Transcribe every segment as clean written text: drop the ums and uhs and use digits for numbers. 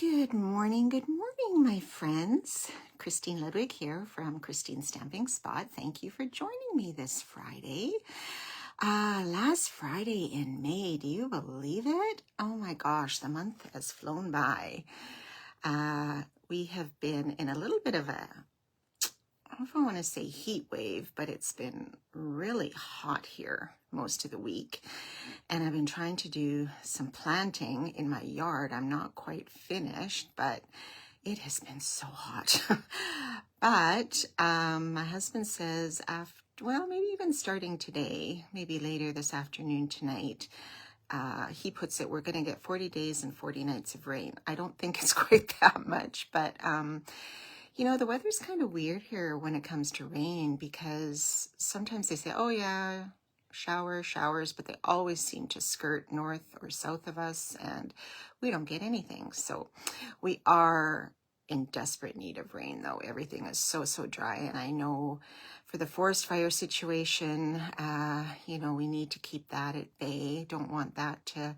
Good morning, my friends. Christine Ludwig here from Christine Stamping Spot. Thank you for joining me this Friday. Last Friday in May, do you believe it? Oh my gosh, the month has flown by. We have been in a little bit of a, I don't know if I want to say heat wave, but it's been really hot here most of the week. And I've been trying to do some planting in my yard. I'm not quite finished, but it has been so hot. But my husband says, maybe even starting today, maybe later this afternoon, tonight, he puts it, we're going to get 40 days and 40 nights of rain. I don't think it's quite that much, but you know, the weather's kind of weird here when it comes to rain, because sometimes they say, oh yeah, showers, but they always seem to skirt north or south of us, and we don't get anything. So we are in desperate need of rain, though. Everything is so dry, and I know for the forest fire situation, you know, we need to keep that at bay. Don't want that to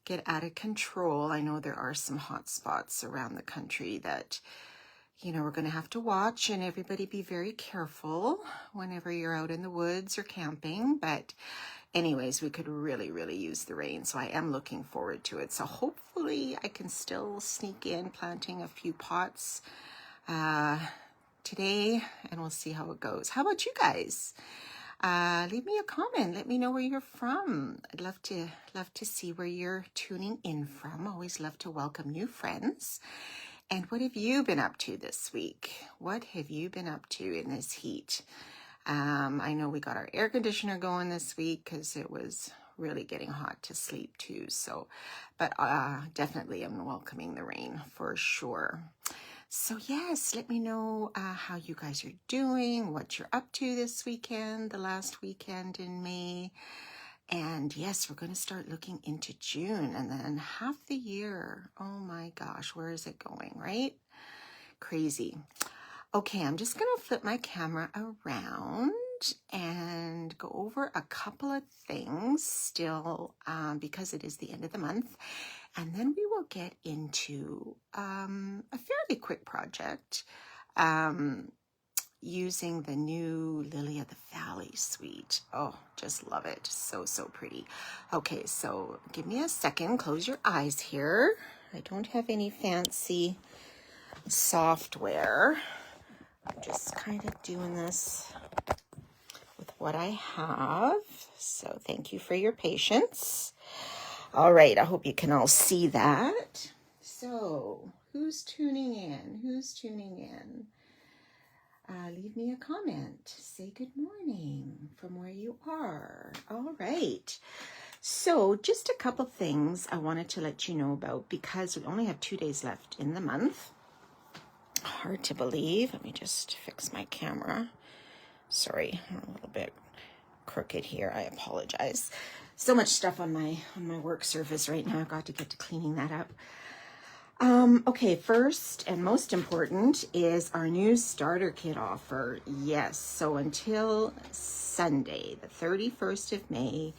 get out of control. I know there are some hot spots around the country that, you know, we're going to have to watch, and everybody be very careful whenever you're out in the woods or camping. But anyways, we could really use the rain. So I am looking forward to it. So hopefully I can still sneak in planting a few pots today, and we'll see how it goes. How about you guys? Leave me a comment. Let me know where you're from. I'd love to see where you're tuning in from. Always love to welcome new friends. And what have you been up to this week? What have you been up to in this heat? I know we got our air conditioner going this week because it was really getting hot to sleep too. So, but definitely I'm welcoming the rain for sure. So yes, let me know how you guys are doing, what you're up to this weekend, the last weekend in May. And yes, we're going to start looking into June, and then half the year. Oh my gosh, where is it going, right? Crazy. Okay, I'm just going to flip my camera around and go over a couple of things still because it is the end of the month. And then we will get into a fairly quick project using the new Lily of the Valley suite. Oh, just love it. So pretty. Okay, so give me a second. Close your eyes here. I don't have any fancy software. I'm just kind of doing this with what I have. So thank you for your patience. All right, I hope you can all see that. So who's tuning in? Leave me a comment. Say good morning from where you are. All right. So just a couple things I wanted to let you know about, because we only have 2 days left in the month. Hard to believe. Let me just fix my camera. Sorry, I'm a little bit crooked here. I apologize. So much stuff on my work surface right now. I've got to get to cleaning that up. Okay, first and most important is our new starter kit offer. Yes, so until Sunday, the 31st of May,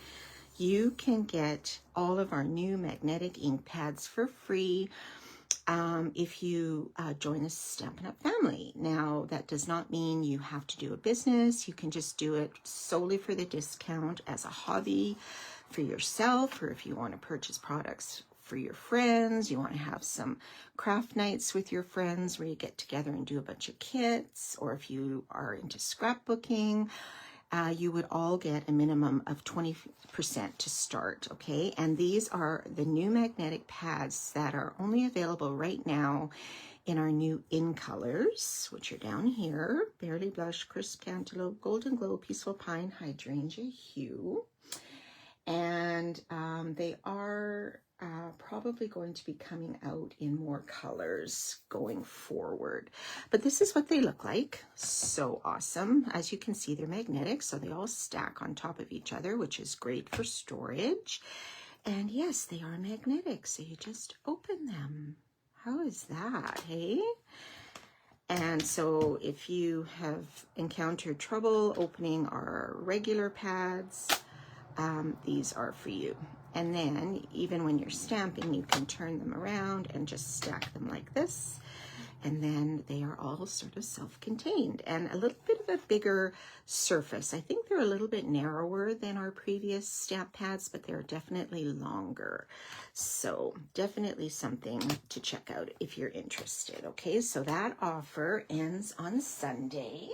you can get all of our new magnetic ink pads for free if you join the Stampin' Up! Family. Now, that does not mean you have to do a business. You can just do it solely for the discount as a hobby for yourself, or if you want to purchase products for your friends, you want to have some craft nights with your friends where you get together and do a bunch of kits, or if you are into scrapbooking, you would all get a minimum of 20% to start, okay? And these are the new magnetic pads that are only available right now in our new in colors, which are down here: Barely Blush, Crisp Cantaloupe, Golden Glow, Peaceful Pine, Hydrangea Hue. And they are probably going to be coming out in more colors going forward. But this is what they look like. So awesome. As you can see, they're magnetic, so they all stack on top of each other, which is great for storage. And yes, they are magnetic, so you just open them. How is that, hey? And so if you have encountered trouble opening our regular pads, these are for you. And then even when you're stamping, you can turn them around and just stack them like this. And then they are all sort of self-contained and a little bit of a bigger surface. I think they're a little bit narrower than our previous stamp pads, but they're definitely longer. So definitely something to check out if you're interested. Okay, so that offer ends on Sunday.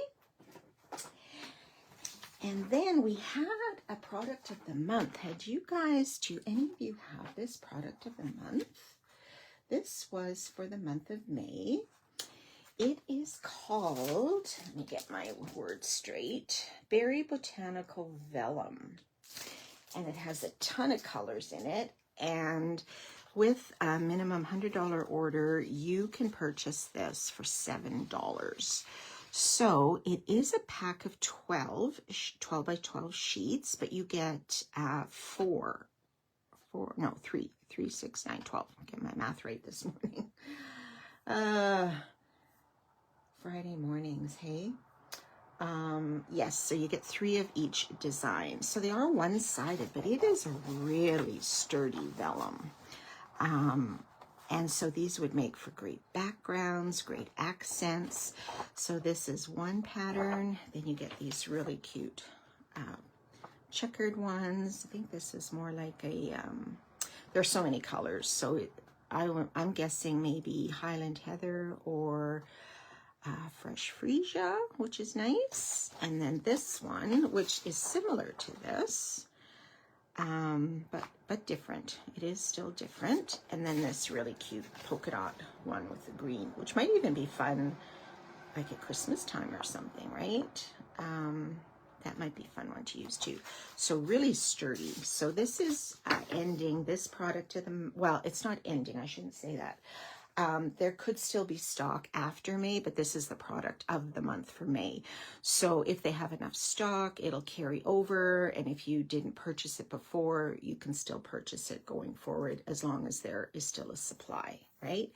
And then we had a product of the month. Do any of you have this product of the month? This was for the month of May. It is called, let me get my words straight, Berry Botanical Vellum. And it has a ton of colors in it. And with a minimum $100 order, you can purchase this for $7. So it is a pack of 12 by 12 sheets, but you get 3, 6, 9, 12. I'll get my math right this morning. Friday mornings, hey? Yes, so you get 3 of each design. So they are one-sided, but it is a really sturdy vellum. And so these would make for great backgrounds, great accents. So this is one pattern. Then you get these really cute checkered ones. I think this is more like a, there's so many colors. So I'm guessing maybe Highland Heather or Fresh Freesia, which is nice. And then this one, which is similar to this, but different. It is still different. And then this really cute polka dot one with the green, which might even be fun like at Christmas time or something, right? That might be a fun one to use too. So really sturdy. So this is ending this product to the, well, it's not ending, I shouldn't say that. There could still be stock after May, but this is the product of the month for May. So if they have enough stock, it'll carry over. And if you didn't purchase it before, you can still purchase it going forward as long as there is still a supply, right?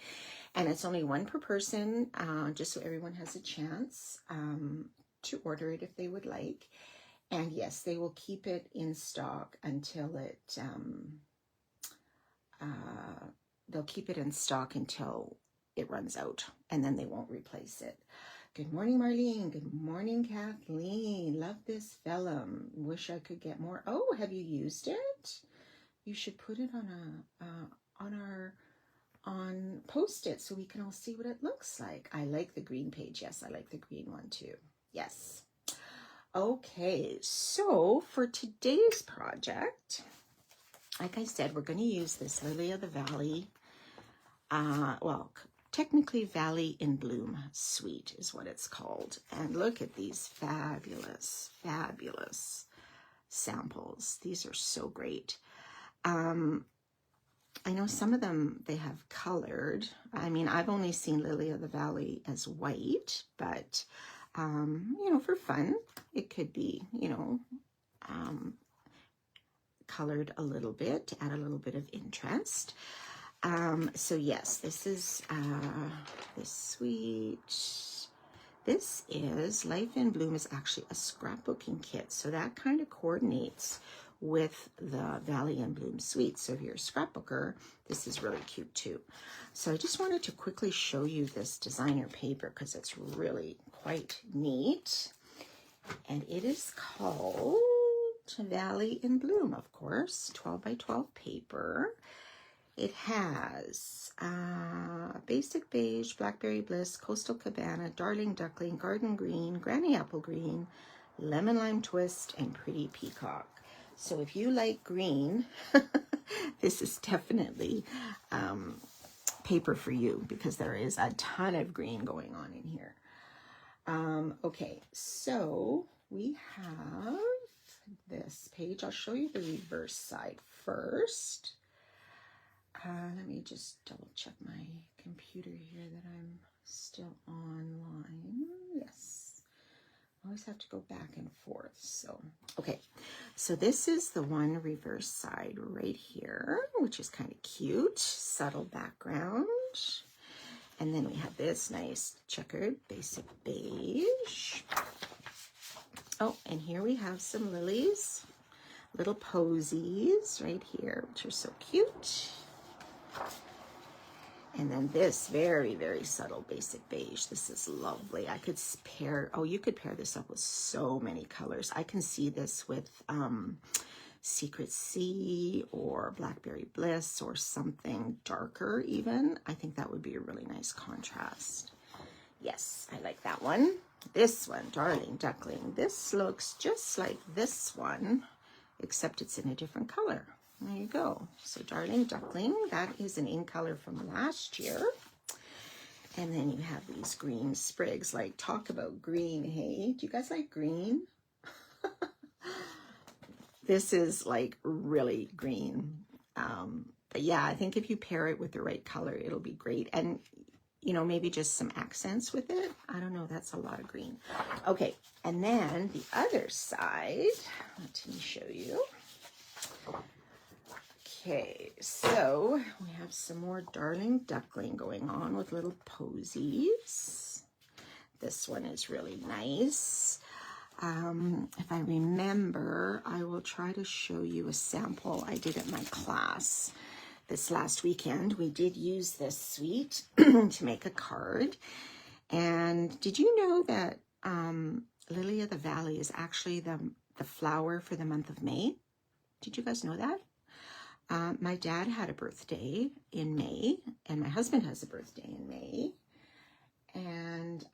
And it's only 1 per person, just so everyone has a chance to order it if they would like. And yes, they will keep it in stock until it, they'll keep it in stock until it runs out, and then they won't replace it. Good morning, Marlene. Good morning, Kathleen. Love this vellum. Wish I could get more. Oh, have you used it? You should put it on Post-it so we can all see what it looks like. I like the green page. Yes, I like the green one too. Yes. Okay, so for today's project, like I said, we're going to use this Lily of the Valley, well, technically Valley in Bloom Suite is what it's called. And look at these fabulous, fabulous samples. These are so great. I know some of them they have colored. I mean, I've only seen Lily of the Valley as white, but, you know, for fun, it could be, you know, colored a little bit to add a little bit of interest. So yes, this is this suite. This is Life in Bloom is actually a scrapbooking kit, so that kind of coordinates with the Valley in Bloom suite. So if you're a scrapbooker, this is really cute too. So I just wanted to quickly show you this designer paper because it's really quite neat, and it is called Valley in Bloom, of course, 12 by 12 paper. It has Basic Beige, Blackberry Bliss, Coastal Cabana, Darling Duckling, Garden Green, Granny Apple Green, Lemon Lime Twist, and Pretty Peacock. So if you like green, this is definitely paper for you because there is a ton of green going on in here. Okay, so we have this page. I'll show you the reverse side first. Let me just double check my computer here that I'm still online. Yes, I always have to go back and forth. So, okay, so this is the one reverse side right here, which is kind of cute, subtle background. And then we have this nice checkered basic beige. Oh, and here we have some lilies. little posies right here, which are so cute. And then this very, very subtle basic beige. This is lovely. I could pair, oh, you could pair this up with so many colors. I can see this with Secret Sea or Blackberry Bliss or something darker even. I think that would be a really nice contrast. Yes, I like that one. This one, Darling Duckling. This looks just like this one, except it's in a different color. There you go. So Darling Duckling, that is an in color from last year. And then you have these green sprigs. Like, talk about green, hey? Do you guys like green? This is like really green. But yeah, I think if you pair it with the right color, it'll be great. And, you know, maybe just some accents with it. I don't know, that's a lot of green. Okay, and then the other side, let me show you. Okay, so we have some more Darling Duckling going on with little posies. This one is really nice. If I remember, I will try to show you a sample I did at my class this last weekend. We did use this suite to make a card. And did you know that Lily of the Valley is actually the flower for the month of May? Did you guys know that? My dad had a birthday in May, and my husband has a birthday in May. And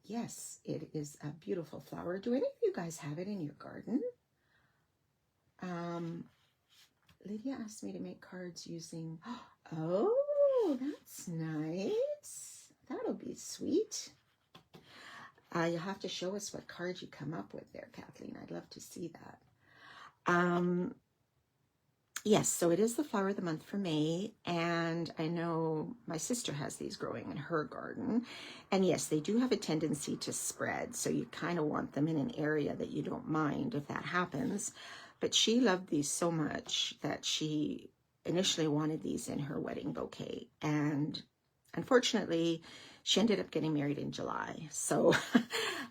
yes, it is a beautiful flower. Do any of you guys have it in your garden? Lydia asked me to make cards using, oh, that's nice. That'll be sweet. You'll have to show us what cards you come up with there, Kathleen. I'd love to see that. Yes, so it is the flower of the month for May, and I know my sister has these growing in her garden. And yes, they do have a tendency to spread, so you kind of want them in an area that you don't mind if that happens. But she loved these so much that she initially wanted these in her wedding bouquet. And unfortunately, she ended up getting married in July. So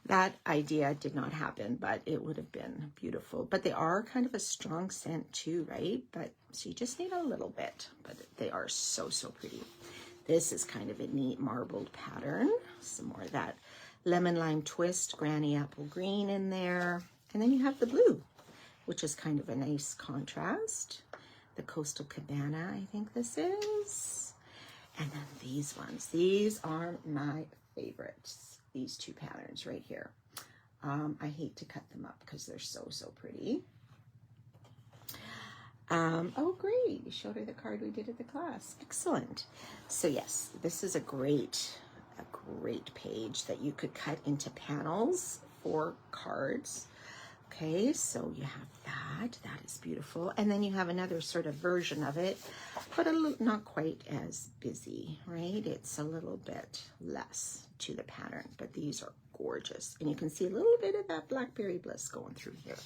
that idea did not happen, but it would have been beautiful. But they are kind of a strong scent too, right? But so you just need a little bit, but they are so, so pretty. This is kind of a neat marbled pattern. Some more of that lemon lime twist, granny apple green in there. And then you have the blue, which is kind of a nice contrast. The Coastal Cabana, I think this is. And then these ones, these are my favorites. These two patterns right here. I hate to cut them up because they're so, so pretty. Oh, great. You showed her the card we did at the class. Excellent. So yes, this is a great page that you could cut into panels for cards. Okay, so you have that. That is beautiful. And then you have another sort of version of it, but not quite as busy, right? It's a little bit less to the pattern, but these are gorgeous. And you can see a little bit of that Blackberry Bliss going through here.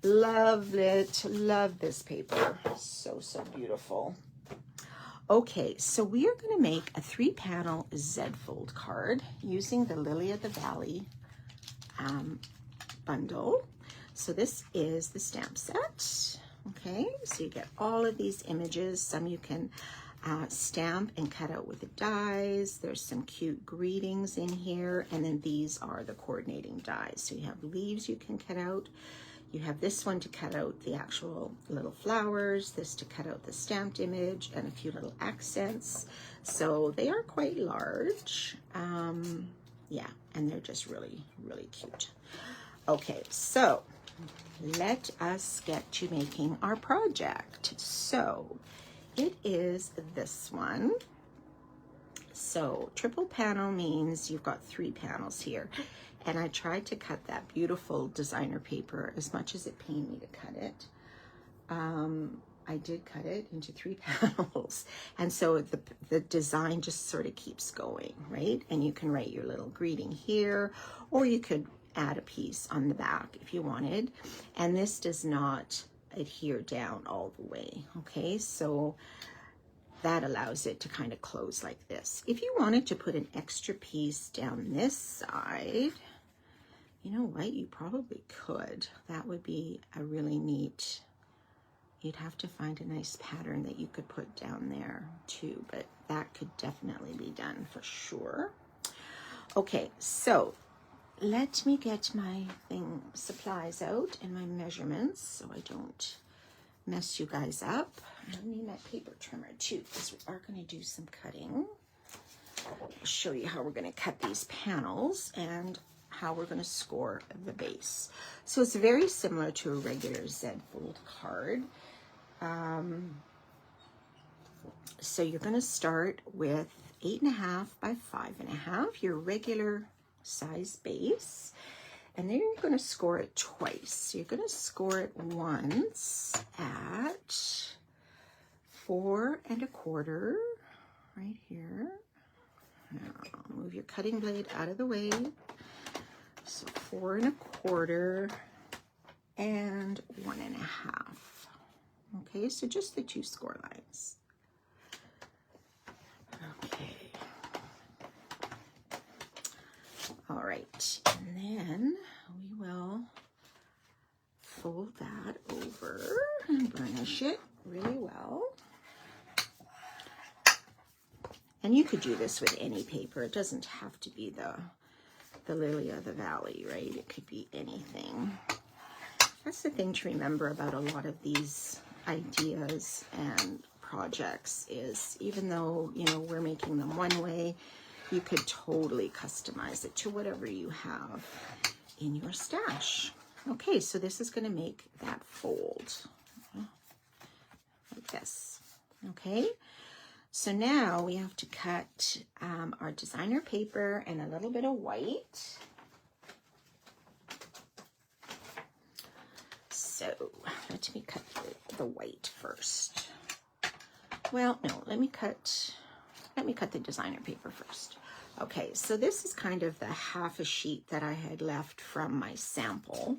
Love it. Love this paper. So, so beautiful. Okay, so we are going to make a 3-panel Z-fold card using the Lily of the Valley bundle. So this is the stamp set. Okay, so you get all of these images. Some you can stamp and cut out with the dies. There's some cute greetings in here, and then these are the coordinating dies. So you have leaves you can cut out. You have this one to cut out the actual little flowers, this to cut out the stamped image, and a few little accents. So they are quite large. Yeah, and they're just really, really cute. Okay, so let us get to making our project. So it is this one. So triple panel means you've got 3 panels here. And I tried to cut that beautiful designer paper as much as it pained me to cut it. I did cut it into 3 panels. And so the design just sort of keeps going, right? And you can write your little greeting here, or you could add a piece on the back if you wanted. And this does not adhere down all the way, okay? So that allows it to kind of close like this. If you wanted to put an extra piece down this side, You know what? You probably could. That would be a really neat, you'd have to find a nice pattern that you could put down there too, but that could definitely be done for sure. Okay, so let me get my supplies out and my measurements so I don't mess you guys up. I need my paper trimmer too, because we are going to do some cutting. I'll show you how we're going to cut these panels and how we're going to score the base. So it's very similar to a regular Z fold card. So you're going to start with 8.5 by 5.5, your regular size base, and then you're going to score it twice. So you're going to score it once at 4 1/4 right here. Now move your cutting blade out of the way. So 4 1/4 and 1.5. Okay, so just the 2 score lines. Okay. All right, and then we will fold that over and burnish it really well. And you could do this with any paper. It doesn't have to be the Lily of the Valley, right? It could be anything. That's the thing to remember about a lot of these ideas and projects is, even though, you know, we're making them one way, you could totally customize it to whatever you have in your stash. Okay, so this is going to make that fold like this. Okay, so now we have to cut our designer paper and a little bit of white. So let me cut the white first. Well, no, let me cut the designer paper first. Okay, so this is kind of the half a sheet that I had left from my sample.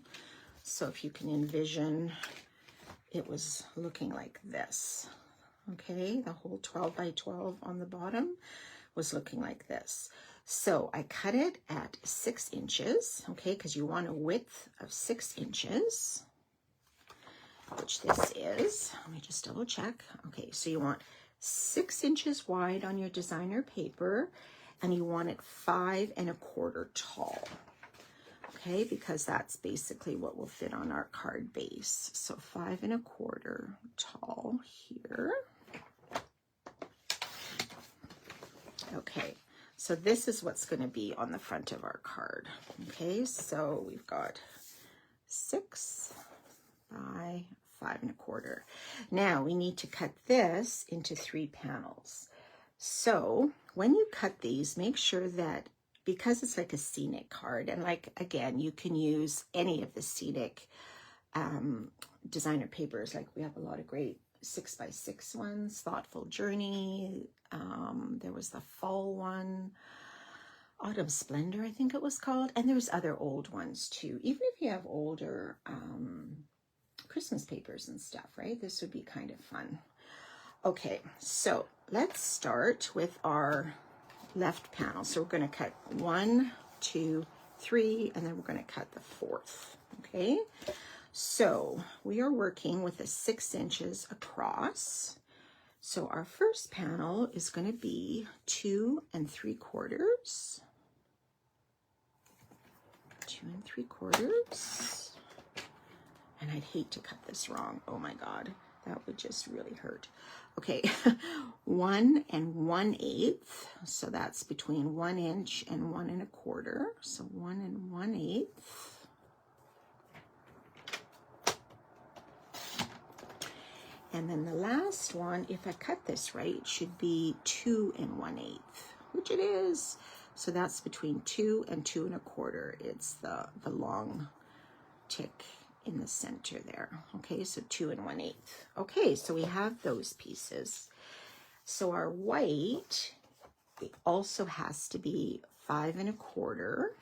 So if you can envision, it was looking like this. Okay, the whole 12 by 12 on the bottom was looking like this. So I cut it at 6 inches, okay, because you want a width of 6 inches, which this is. Let me just double check. Okay, so you want 6 inches wide on your designer paper, and you want it 5 1/4 tall. Okay, because that's basically what will fit on our card base. So 5 1/4 tall here. Okay, so this is what's going to be on the front of our card. Okay, so we've got 6 by 5 1/4. Now we need to cut this into 3 panels. So when you cut these, make sure that, because it's like a scenic card, and like, again, you can use any of the scenic designer papers. Like we have a lot of great 6 by 6 ones, Thoughtful Journey. There was the fall one, Autumn Splendor, I think it was called. And there's other old ones too. Even if you have older Christmas papers and stuff, right? This would be kind of fun. Okay, so let's start with our left panel. So we're going to cut 1, 2, 3, and then we're going to cut the 4th. Okay, so we are working with a 6 inches across. So our first panel is going to be 2 3/4. 2 3/4. And I'd hate to cut this wrong. Oh my God, that would just really hurt. Okay, 1 1/8. So that's between 1 inch and 1 1/4. So 1 1/8. And then the last one, if I cut this right, should be 2 1/8, which it is. So that's between 2 and 2 1/4. It's the long tick in the center there. Okay, so 2 1/8. Okay, so we have those pieces. So our white, it also has to be 5 1/4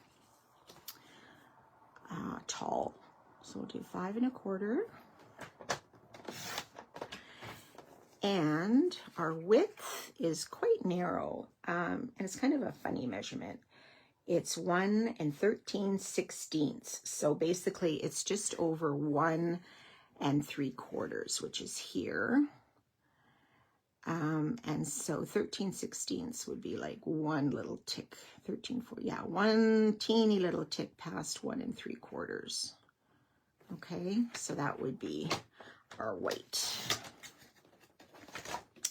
tall. So we'll do 5 1/4. And our width is quite narrow, and it's kind of a funny measurement. It's 1 13/16. So basically it's just over 1 3/4, which is here. And so 13/16 would be like one little tick, 13/4, yeah, one teeny little tick past 1 3/4. Okay, so that would be our white.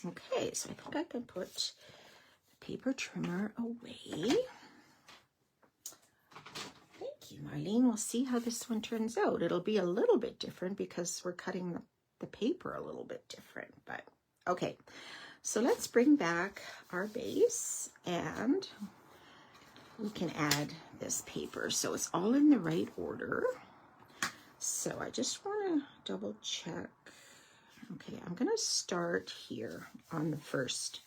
Okay, so I think I can put the paper trimmer away. Thank you, Marlene. We'll see how this one turns out. It'll be a little bit different because we're cutting the paper a little bit different, but okay. So let's bring back our base and we can add this paper. So it's all in the right order. So I just want to double check. Okay, I'm going to start here on the first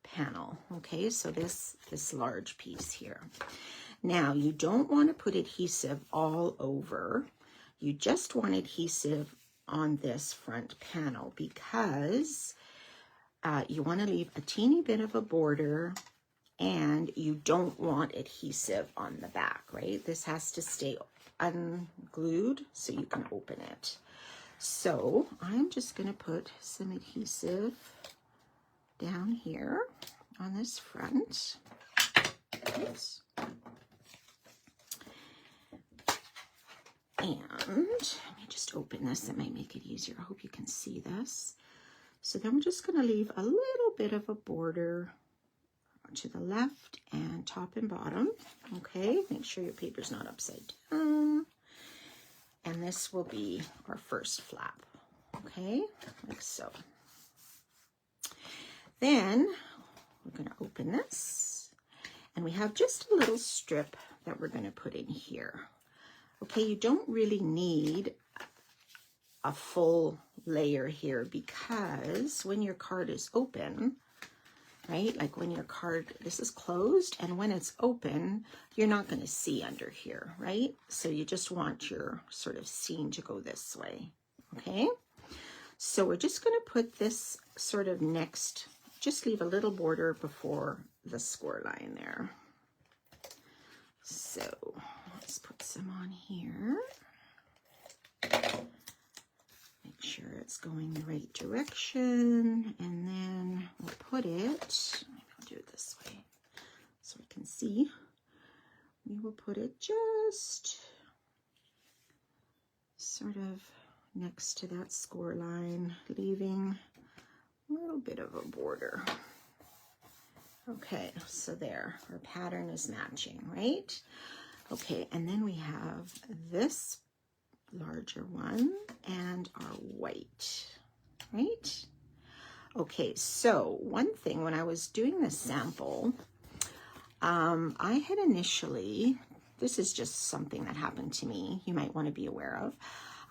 panel. Okay, so this large piece here. Now, you don't want to put adhesive all over. You just want adhesive on this front panel because you want to leave a teeny bit of a border and you don't want adhesive on the back, right? This has to stay unglued so you can open it. So I'm just going to put some adhesive down here on this front. Oops. And let me just open this. It might make it easier. I hope you can see this. So then we're just going to leave a little bit of a border to the left and top and bottom. Okay, make sure your paper's not upside down. And this will be our first flap. Okay, like so. Then we're going to open this and we have just a little strip that we're going to put in here. Okay, you don't really need a full layer here because when your card is open, right, like when your card, this is closed, and when it's open, you're not going to see under here, right? So you just want your sort of seam to go this way, okay? So we're just going to put this sort of next, just leave a little border before the score line there. So let's put some on here. Make sure it's going the right direction, and then we'll put it, maybe I'll do it this way so we can see. We will put it just sort of next to that score line, leaving a little bit of a border. Okay, so there, our pattern is matching, right? Okay, and then we have this larger one and our white, right? Okay, so one thing, when I was doing this sample, I had initially, this is just something that happened to me, you might want to be aware of.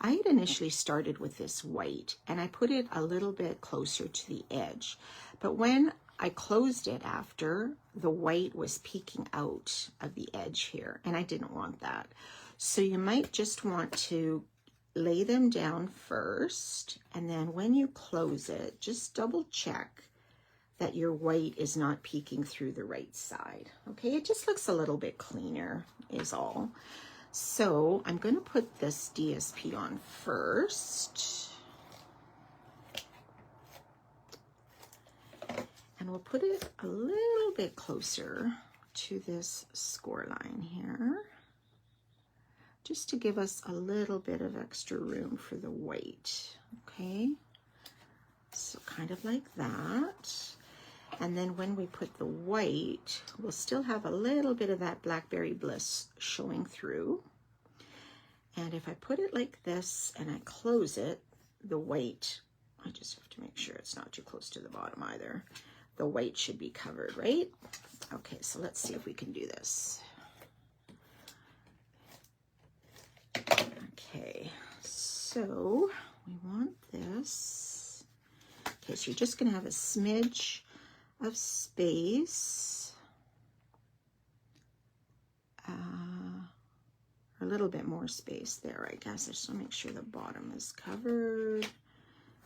I had initially started with this white and I put it a little bit closer to the edge, but when I closed it after, the white was peeking out of the edge here, and I didn't want that. So you might just want to lay them down first, and then when you close it, just double check that your white is not peeking through the right side. Okay, it just looks a little bit cleaner is all. So I'm going to put this DSP on first. And we'll put it a little bit closer to this score line here, just to give us a little bit of extra room for the white, okay? So kind of like that. And then when we put the white, we'll still have a little bit of that Blackberry Bliss showing through. And if I put it like this and I close it, the white, I just have to make sure it's not too close to the bottom either. The white should be covered, right? Okay, so let's see if we can do this. Okay, so we want this. Okay, so you're just going to have a smidge of space, or a little bit more space there, I guess. I just want to make sure the bottom is covered.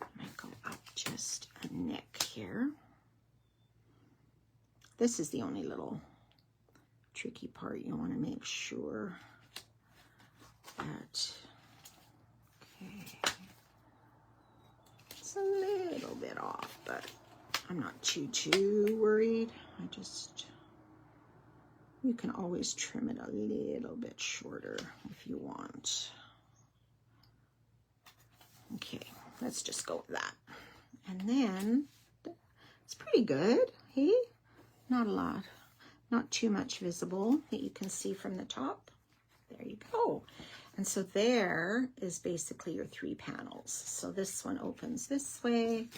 I might go up just a nick here. This is the only little tricky part. You want to make sure that, okay, it's a little bit off, but I'm not too worried. You can always trim it a little bit shorter if you want. Okay, let's just go with that. And then it's pretty good, hey? Not a lot, not too much visible that you can see from the top. There you go. And so there is basically your 3 panels. So this one opens this way,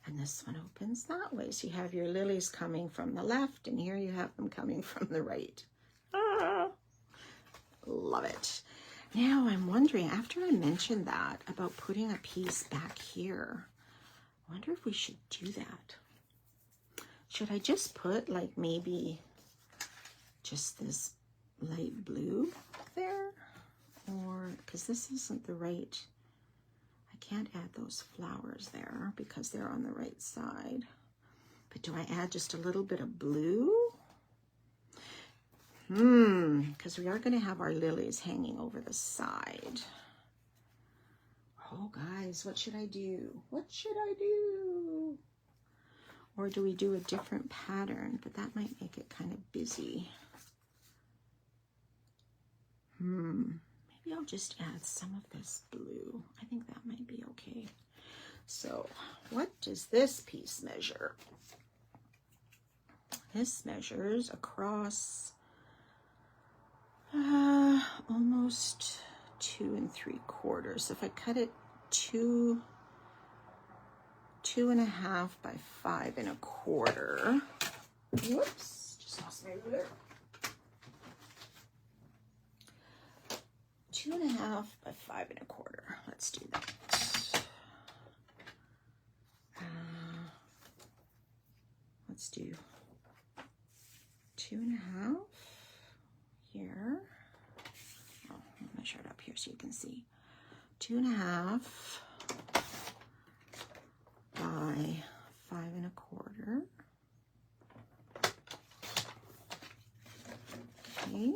and this one opens that way. So you have your lilies coming from the left, and here you have them coming from the right. Ah, love it. Now I'm wondering, after I mentioned that about putting a piece back here, I wonder if we should do that. Should I just put like maybe just this light blue there? Or, because this isn't the right, I can't add those flowers there because they're on the right side. But do I add just a little bit of blue? Because we are going to have our lilies hanging over the side. Oh, guys, what should I do? What should I do? Or do we do a different pattern? But that might make it kind of busy. Maybe I'll just add some of this blue. I think that might be okay. So what does this piece measure? This measures across almost 2 3/4. If I cut it 2.5 by 5 1/4. Whoops, just lost my ruler. 2.5 by 5 1/4. Let's do that. Let's do 2.5 here. Oh, I'll measure it up here so you can see. 2.5 by 5 1/4. Okay,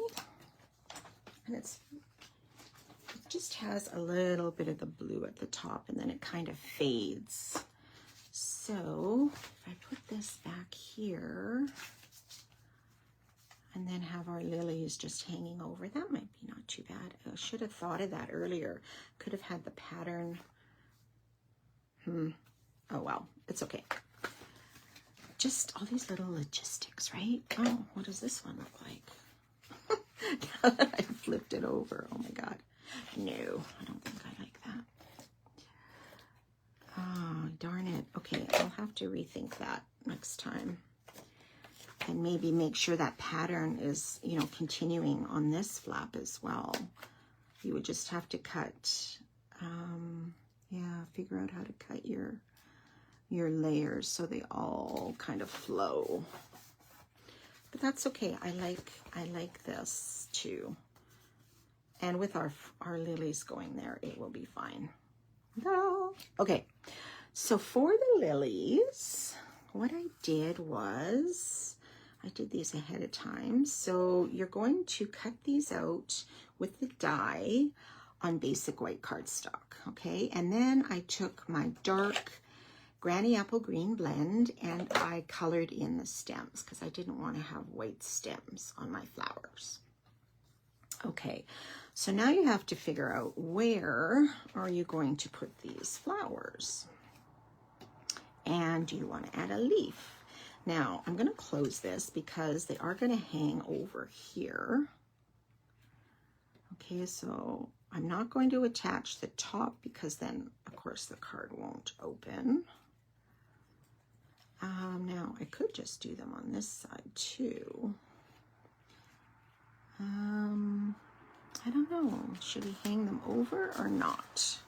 and it just has a little bit of the blue at the top, and then it kind of fades. So if I put this back here and then have our lilies just hanging over, that might be not too bad. I should have thought of that earlier. Could have had the pattern. Oh well, it's okay. Just all these little logistics, right? Oh, what does this one look like? Now that I flipped it over, oh my God. No, I don't think I like that. Oh, darn it. Okay, I'll have to rethink that next time. And maybe make sure that pattern is, you know, continuing on this flap as well. You would just have to cut, yeah, figure out how to cut your layers so they all kind of flow. But that's okay. I like this too. And with our lilies going there, it will be fine. No. Okay, so for the lilies, what I did was, I did these ahead of time. So you're going to cut these out with the die on basic white cardstock, okay? And then I took my dark Granny Apple Green blend and I colored in the stems because I didn't want to have white stems on my flowers. Okay, so now you have to figure out where are you going to put these flowers. And do you want to add a leaf? Now, I'm going to close this because they are going to hang over here. Okay, so I'm not going to attach the top because then, of course, the card won't open. Now, I could just do them on this side too. I don't know. Should we hang them over or not?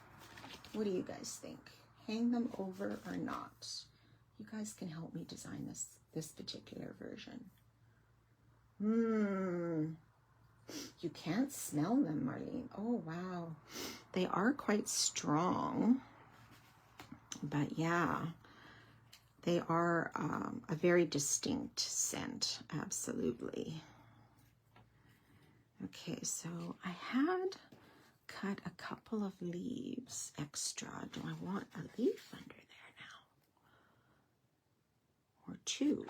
What do you guys think? Hang them over or not? You guys can help me design this particular version. You can't smell them, Marlene. Oh, wow. They are quite strong. But yeah, they are a very distinct scent. Absolutely. Okay, so I had cut a couple of leaves extra. Do I want a leaf under there now? Or two?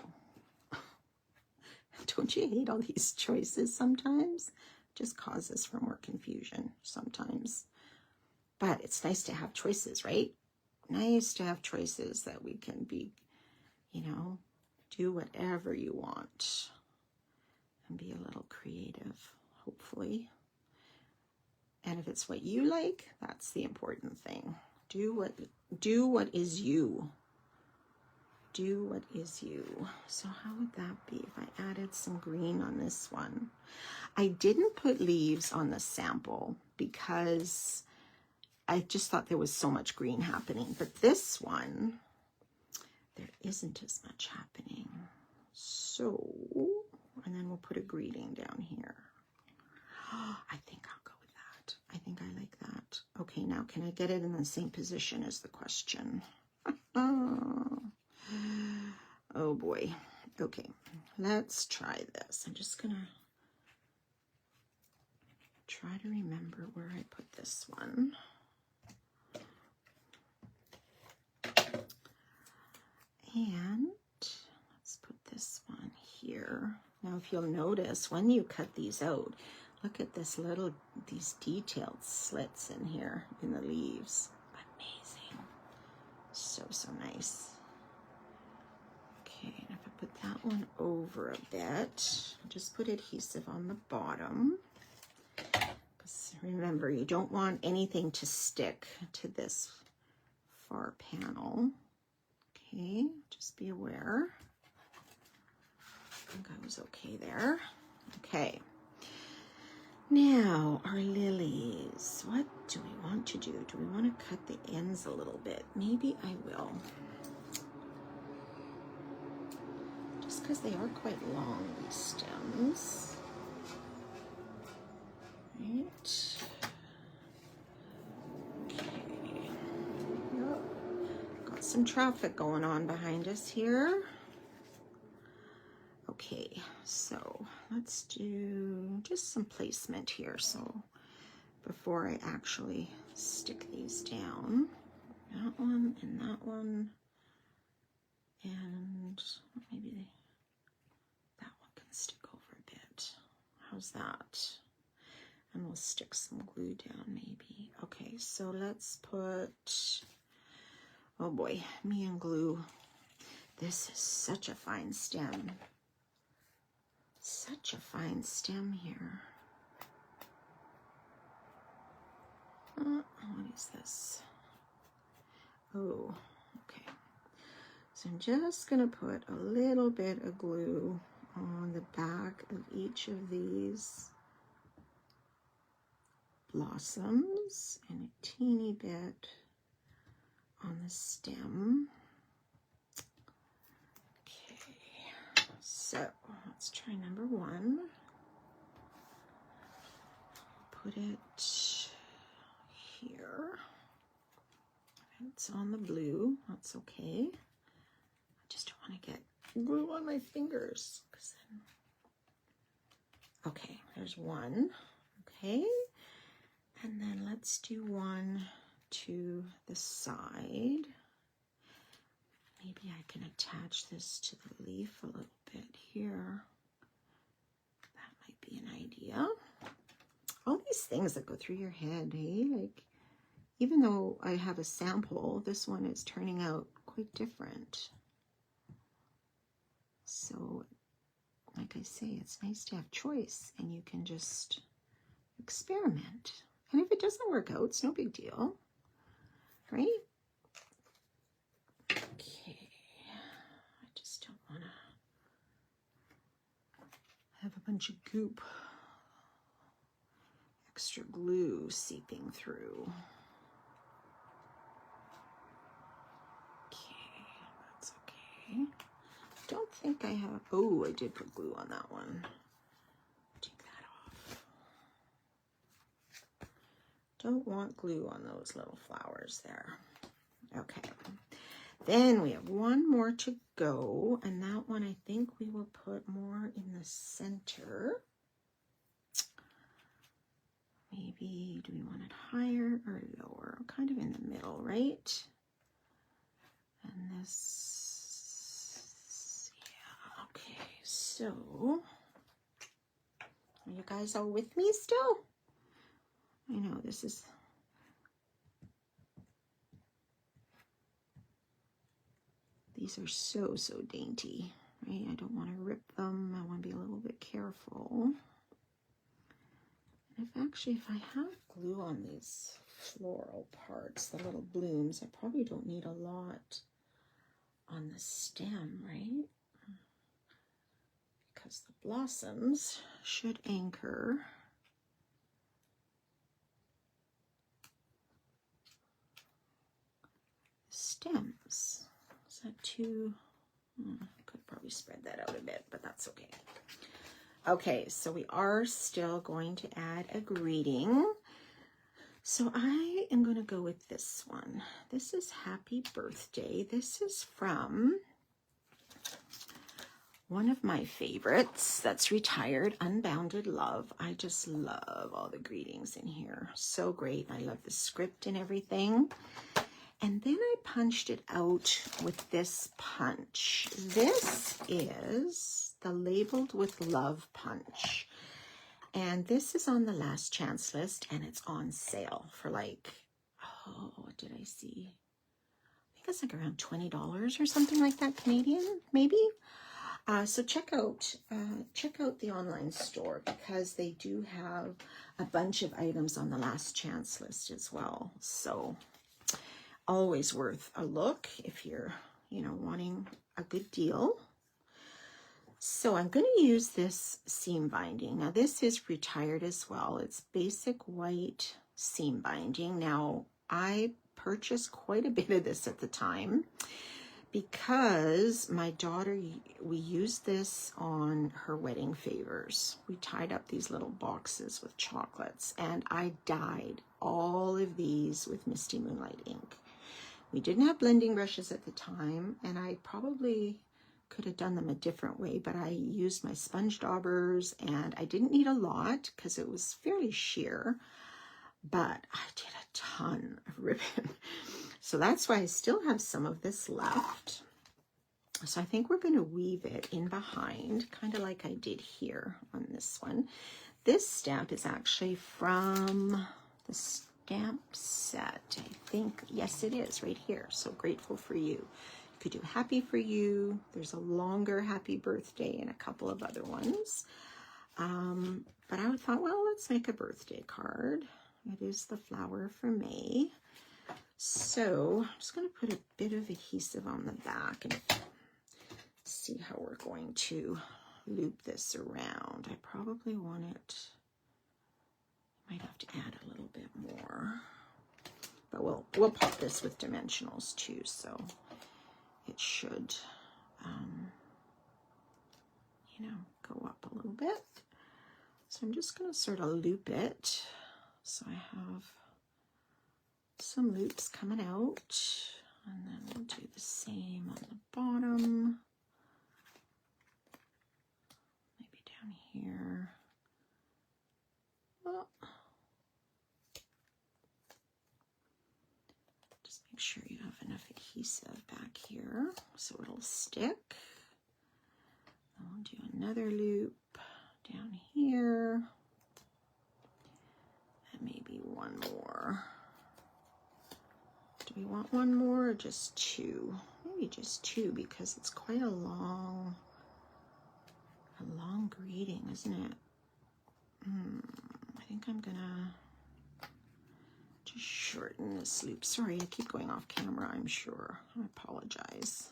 Don't you hate all these choices sometimes? Just causes for more confusion sometimes. But it's nice to have choices, right? Nice to have choices that we can be, you know, do whatever you want and be a little creative, hopefully. And if it's what you like, that's the important thing. Do what is you. Do what is you. So how would that be if I added some green on this one? I didn't put leaves on the sample because I just thought there was so much green happening. But this one, there isn't as much happening. So, and then we'll put a greeting down here. I think I'll go with that. I think I like that. Okay, now can I get it in the same position as the question? Oh boy. Okay, let's try this. I'm just gonna try to remember where I put this one. And let's put this one here. Now, if you'll notice, when you cut these out, look at these detailed slits in here in the leaves. Amazing. So, so nice. Okay, and if I put that one over a bit, just put adhesive on the bottom. Because remember, you don't want anything to stick to this far panel. Okay, just be aware. I think I was okay there. Okay. Now, our lilies. What do we want to do? Do we want to cut the ends a little bit? Maybe I will. Just because they are quite long, these stems. Right. Okay. Yep. Got some traffic going on behind us here. Okay, so let's do just some placement here. So before I actually stick these down, that one and that one, and maybe that one can stick over a bit. How's that? And we'll stick some glue down maybe. Okay, so let's put, oh boy, me and glue. This is such a fine stem. Such a fine stem here. What is this? Oh, okay. So I'm just going to put a little bit of glue on the back of each of these blossoms and a teeny bit on the stem. Okay, so let's try number one. Put it here. It's on the blue, that's okay. I just don't want to get glue on my fingers. Okay, there's one. Okay, and then let's do one to the side. Maybe I can attach this to the leaf a little bit here. That might be an idea. All these things that go through your head, hey? Like, even though I have a sample, this one is turning out quite different. So, like I say, it's nice to have choice, and you can just experiment. And if it doesn't work out, it's no big deal, right? Okay, I just don't want to have a bunch of goop, extra glue seeping through. Okay, that's okay. Don't think I have, oh, I did put glue on that one. Take that off. Don't want glue on those little flowers there. Okay. Then we have one more to go, and that one I think we will put more in the center. see, do we want it higher or lower? Kind of in the middle, right? And this, yeah, okay, so, are you guys all with me still? I know this is, these are so, so dainty, right? I don't want to rip them. I want to be a little bit careful. And if I have glue on these floral parts, the little blooms, I probably don't need a lot on the stem, right? Because the blossoms should anchor stems. Is that too? Could probably spread that out a bit, but that's okay. Okay, so we are still going to add a greeting. So I am going to go with this one. This is Happy Birthday. This is from one of my favorites that's retired, Unbounded Love. I just love all the greetings in here. So great. I love the script and everything. And then I punched it out with this punch. This is the Labeled with Love punch. And this is on the last chance list, and it's on sale for like, oh, what did I see? I think it's like around $20 or something like that, Canadian, maybe. So check out the online store, because they do have a bunch of items on the last chance list as well. So always worth a look if you're, wanting a good deal. So I'm going to use this seam binding. Now this is retired as well. It's basic white seam binding. Now I purchased quite a bit of this at the time because my daughter, we used this on her wedding favors. We tied up these little boxes with chocolates, and I dyed all of these with Misty Moonlight ink. We didn't have blending brushes at the time, and I probably could have done them a different way, but I used my sponge daubers, and I didn't need a lot because it was fairly sheer, but I did a ton of ribbon. So that's why I still have some of this left. So I think we're going to weave it in behind, kind of like I did here on this one. This stamp is actually from the stamp set, I think. Yes, it is right here. So Grateful for You. You could do Happy for You. There's a longer Happy Birthday and a couple of other ones. But I thought, well, let's make a birthday card. It is the flower for May. So I'm just going to put a bit of adhesive on the back and see how we're going to loop this around. I probably want it, might have to add a little bit more, but we'll pop this with dimensionals too, so it should, go up a little bit. So I'm just going to sort of loop it. So I have some loops coming out, and then we'll do the same on the bottom. Maybe down here. Oh. Just make sure you have enough adhesive back here so it'll stick. I'll do another loop down here, and maybe one more. Do we want one more or just two? Maybe just two, because it's quite a long greeting, isn't it? I think I'm gonna just shorten this loop. Sorry, I keep going off camera, I'm sure. I apologize.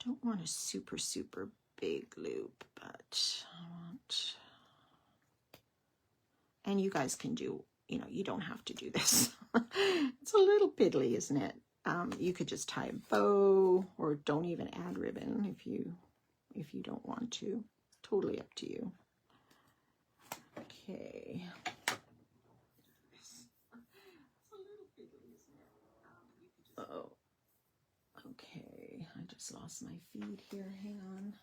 Don't want a super, super big loop, but I want, and you guys can do, you don't have to do this. It's a little piddly, isn't it? You could just tie a bow, or don't even add ribbon if you don't want to. Totally up to you. Okay. It's a little piddly, isn't it? Oh. Okay, I just lost my feed here. Hang on.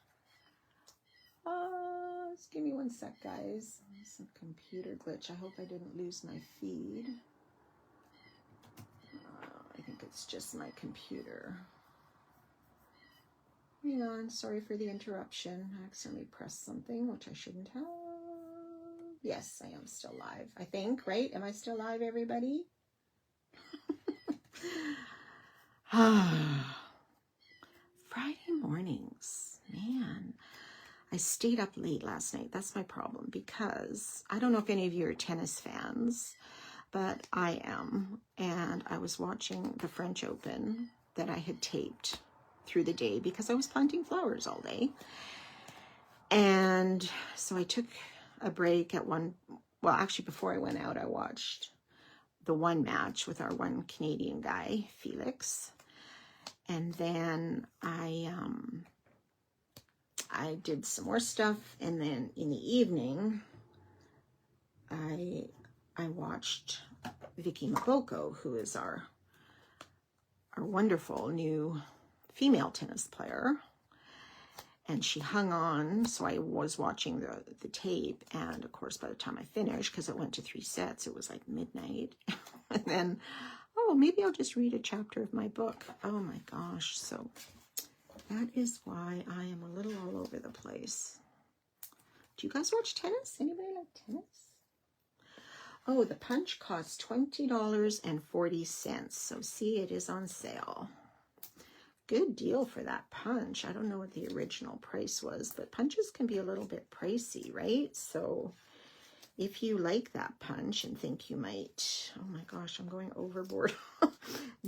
Just give me 1 one sec, guys. It's a computer glitch. I hope I didn't lose my feed. I think it's just my computer. Hang on, sorry for the interruption. I accidentally pressed something, which I shouldn't have. Yes, I am still live, I think, right? Am I still live, everybody? Friday mornings, man. I stayed up late last night. That's my problem, because I don't know if any of you are tennis fans, but I am. And I was watching the French Open that I had taped through the day because I was planting flowers all day. And so I took a break at one, well, actually before I went out, I watched the one match with our one Canadian guy, Felix. And then I did some more stuff, and then in the evening, I watched Vicky Maboko, who is our wonderful new female tennis player, and she hung on. So I was watching the tape, and of course, by the time I finished, because it went to 3 sets, it was like midnight, and then, oh, maybe I'll just read a chapter of my book. Oh my gosh, so that is why I am a little all over the place. Do you guys watch tennis? Anybody like tennis? Oh, the punch costs $20.40. So see, it is on sale. Good deal for that punch. I don't know what the original price was, but punches can be a little bit pricey, right? So if you like that punch and think you might, oh my gosh, I'm going overboard.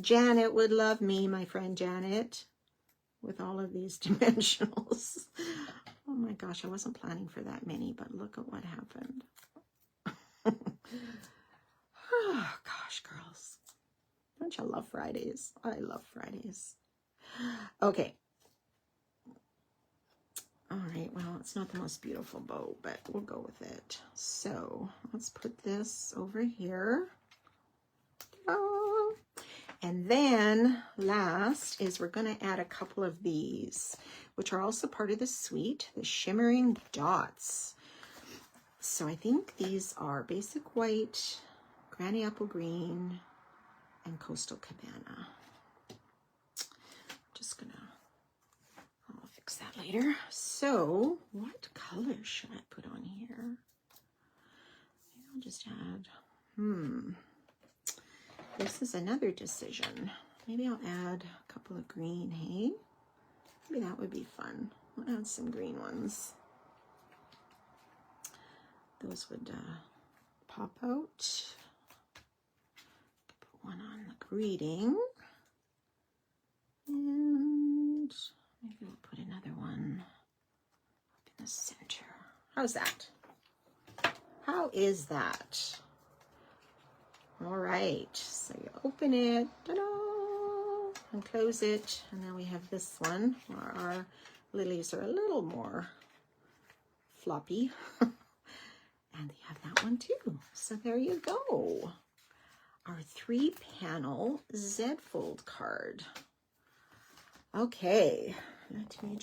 Janet would love me, my friend Janet, with all of these dimensionals. Oh my gosh, I wasn't planning for that many, but look at what happened. Oh gosh, girls. Don't you love Fridays? I love Fridays. Okay. All right, well, it's not the most beautiful bow, but we'll go with it. So let's put this over here. Oh. And then last is we're going to add a couple of these, which are also part of the suite, the Shimmering Dots. So I think these are Basic White, Granny Apple Green, and Coastal Cabana. Just gonna, I'll fix that later. So what color should I put on here? Maybe I'll just add, this is another decision. Maybe I'll add a couple of green, hey? Maybe that would be fun. I'll add some green ones. Those would pop out. Put one on the greeting. And maybe we'll put another one up in the center. How's that? How is that? All right, so you open it, ta-da, and close it, and then we have this one where our lilies are a little more floppy. And you have that one too. So there you go. Our 3-panel Z-fold card. Okay, let me